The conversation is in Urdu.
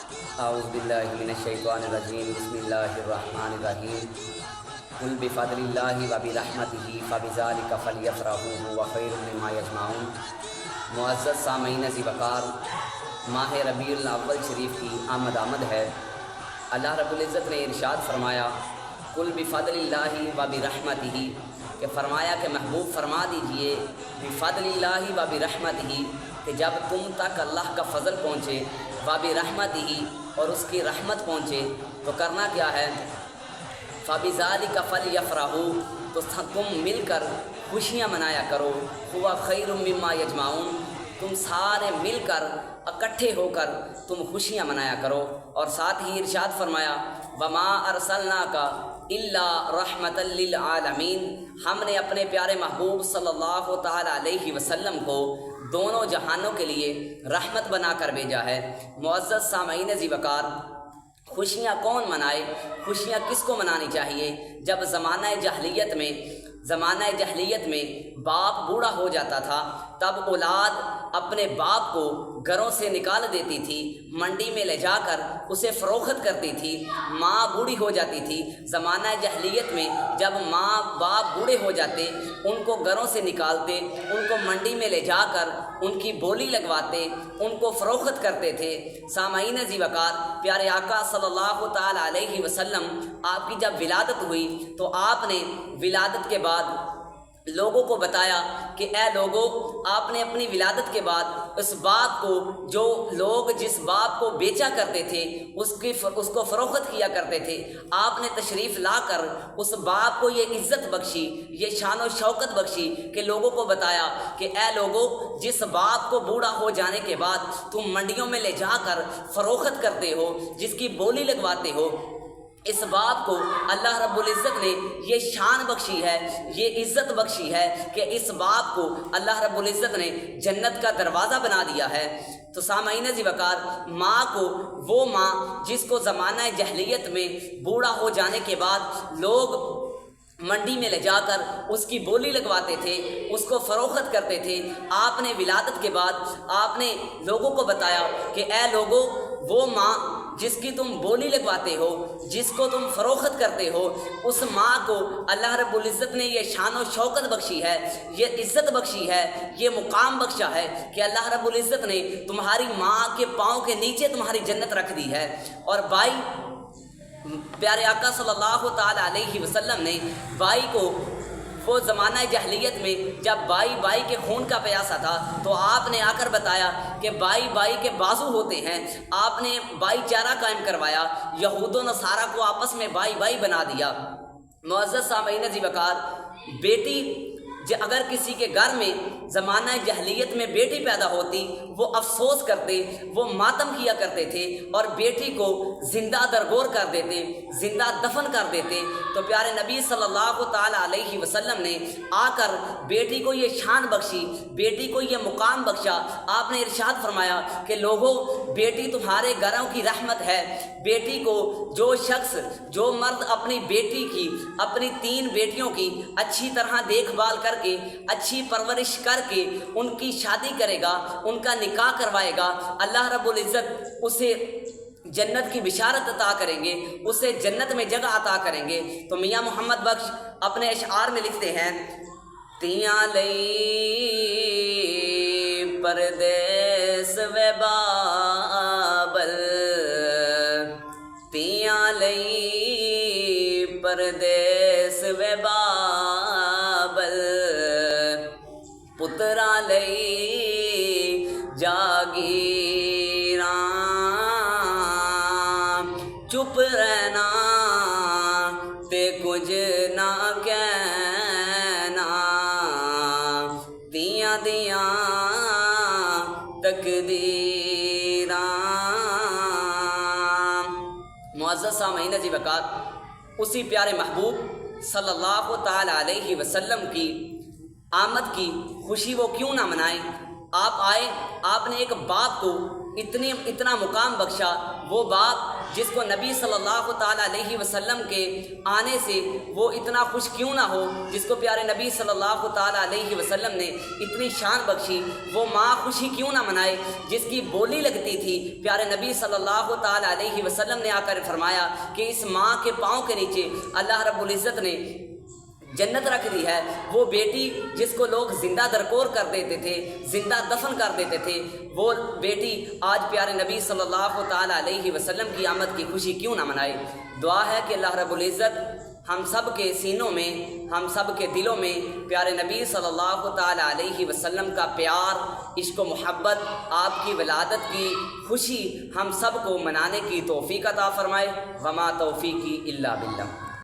اعوذ باللہ من الشیطان الرجیم بسم اللہ الرحمن الرحیم قل بفضل اللہ وبرحمتہ فبذلک فلیفرحوا هو خیر مما یجمعون۔ معزز سامعین ذی وقار، ماہ ربیع الاول شریف کی آمد ہے۔ اللہ رب العزت نے ارشاد فرمایا قل بفضل اللہ وبرحمتہ، کہ فرمایا کہ محبوب فرما دیجئے بفضل اللہ وبرحمتہ، کہ جب تم تک اللہ کا فضل پہنچے، وبرحمتہ، اور اس کی رحمت پہنچے، تو کرنا کیا ہے؟ فبذالک فلیفرحوا، تو تم مل کر خوشیاں منایا کرو، ہوا خیر مما یجمعون، تم سارے مل کر اکٹھے ہو کر تم خوشیاں منایا کرو۔ اور ساتھ ہی ارشاد فرمایا وما ارسلناک الا رحمۃ للعالمین، ہم نے اپنے پیارے محبوب صلی اللہ تعالی علیہ وسلم کو دونوں جہانوں کے لیے رحمت بنا کر بھیجا ہے۔ معزز سامعین ذی وقار، خوشیاں کون منائے؟ خوشیاں کس کو منانی چاہیے؟ جب زمانہ جاہلیت میں باپ بوڑھا ہو جاتا تھا، تب اولاد اپنے باپ کو گھروں سے نکال دیتی تھی، منڈی میں لے جا کر اسے فروخت کرتی تھی۔ ماں بوڑھی ہو جاتی تھی، زمانہ جاہلیت میں جب ماں باپ بوڑھے ہو جاتے، ان کو گھروں سے نکالتے، ان کو منڈی میں لے جا کر ان کی بولی لگواتے، ان کو فروخت کرتے تھے۔ سامعین ذی وقار، پیارے آقا صلی اللہ تعالی علیہ وسلم، آپ کی جب ولادت ہوئی تو آپ نے ولادت کے بعد لوگوں کو بتایا کہ اے لوگوں، آپ نے اپنی ولادت کے بعد اس باپ کو، جو لوگ جس باپ کو بیچا کرتے تھے، اس کو فروخت کیا کرتے تھے، آپ نے تشریف لا کر اس باپ کو یہ عزت بخشی، یہ شان و شوکت بخشی کہ لوگوں کو بتایا کہ اے لوگوں، جس باپ کو بوڑھا ہو جانے کے بعد تم منڈیوں میں لے جا کر فروخت کرتے ہو، جس کی بولی لگواتے ہو، اس باپ کو اللہ رب العزت نے یہ شان بخشی ہے، یہ عزت بخشی ہے کہ اس باپ کو اللہ رب العزت نے جنت کا دروازہ بنا دیا ہے۔ تو سامعین ذی وقار، ماں کو، وہ ماں جس کو زمانہ جاہلیت میں بوڑھا ہو جانے کے بعد لوگ منڈی میں لے جا کر اس کی بولی لگواتے تھے، اس کو فروخت کرتے تھے، آپ نے ولادت کے بعد آپ نے لوگوں کو بتایا کہ اے لوگوں، وہ ماں جس کی تم بولی لگواتے ہو، جس کو تم فروخت کرتے ہو، اس ماں کو اللہ رب العزت نے یہ شان و شوکت بخشی ہے، یہ عزت بخشی ہے، یہ مقام بخشا ہے کہ اللہ رب العزت نے تمہاری ماں کے پاؤں کے نیچے تمہاری جنت رکھ دی ہے۔ اور بھائی، پیارے آقا صلی اللہ تعالی علیہ وسلم نے بھائی کو، وہ زمانہ جاہلیت میں جب بھائی کے خون کا پیاسا تھا، تو آپ نے آ کر بتایا کہ بھائی کے بازو ہوتے ہیں، آپ نے بھائی چارہ قائم کروایا، یہود و نصارہ کو آپس میں بھائی بنا دیا۔ معزز سامعین ذی وقار، بیٹی اگر کسی کے گھر میں زمانہ جاہلیت میں بیٹی پیدا ہوتی، وہ افسوس کرتے، وہ ماتم کیا کرتے تھے، اور بیٹی کو زندہ درگور کر دیتے، زندہ دفن کر دیتے۔ تو پیارے نبی صلی اللہ تعالی علیہ وسلم نے آ کر بیٹی کو یہ شان بخشی، بیٹی کو یہ مقام بخشا۔ آپ نے ارشاد فرمایا کہ لوگوں، بیٹی تمہارے گھروں کی رحمت ہے۔ بیٹی کو جو مرد اپنی بیٹی کی، اپنی 3 بیٹیوں کی اچھی طرح دیکھ بھال کر کے، اچھی پرورش کر کے ان کی شادی کرے گا، ان کا نکاح کروائے گا، اللہ رب العزت اسے جنت کی بشارت عطا کریں گے، اسے جنت میں جگہ عطا کریں گے۔ تو میاں محمد بخش اپنے اشعار میں لکھتے ہیں، تیاں لئی پردیس و بابل، تیاں لئی پردیس و بابل، پترا لئی جاگیراں، چپ رہنا تے کچھ نہ کہنا، دیاں تقدیراں۔ معزز سامعین ذی وقار، اسی پیارے محبوب صلی اللہ تعالی علیہ وسلم کی آمد کی خوشی وہ کیوں نہ منائیں؟ آپ آئے، آپ نے ایک باپ کو اتنا مقام بخشا، وہ باپ جس کو نبی صلی اللہ تعالیٰ علیہ وسلم کے آنے سے وہ اتنا خوش کیوں نہ ہو، جس کو پیارے نبی صلی اللہ تعالیٰ علیہ وسلم نے اتنی شان بخشی، وہ ماں خوشی کیوں نہ منائے جس کی بولی لگتی تھی۔ پیارے نبی صلی اللہ تعالیٰ علیہ وسلم نے آ کر فرمایا کہ اس ماں کے پاؤں کے نیچے اللہ رب العزت نے جنت رکھ دی ہے۔ وہ بیٹی جس کو لوگ زندہ درکور کر دیتے تھے، زندہ دفن کر دیتے تھے، وہ بیٹی آج پیارے نبی صلی اللہ تعالیٰ علیہ وسلم کی آمد کی خوشی کیوں نہ منائے۔ دعا ہے کہ اللہ رب العزت ہم سب کے سینوں میں، ہم سب کے دلوں میں پیارے نبی صلی اللہ تعالیٰ علیہ وسلم کا پیار، عشق و محبت، آپ کی ولادت کی خوشی ہم سب کو منانے کی توفیق عطا فرمائے۔ وما توفیقی الا باللہ۔